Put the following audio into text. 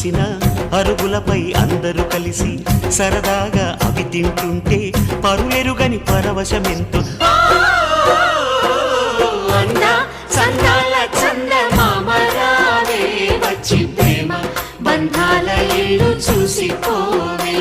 పోసిన అరుగులపై అందరూ కలిసి సరదాగా అవి తింటుంటే పరులెరుగని పరవశమెంతో సందాల చందమామ రావే వచ్చి ప్రేమ బంధాల ఇల్లు చూసిపోవే.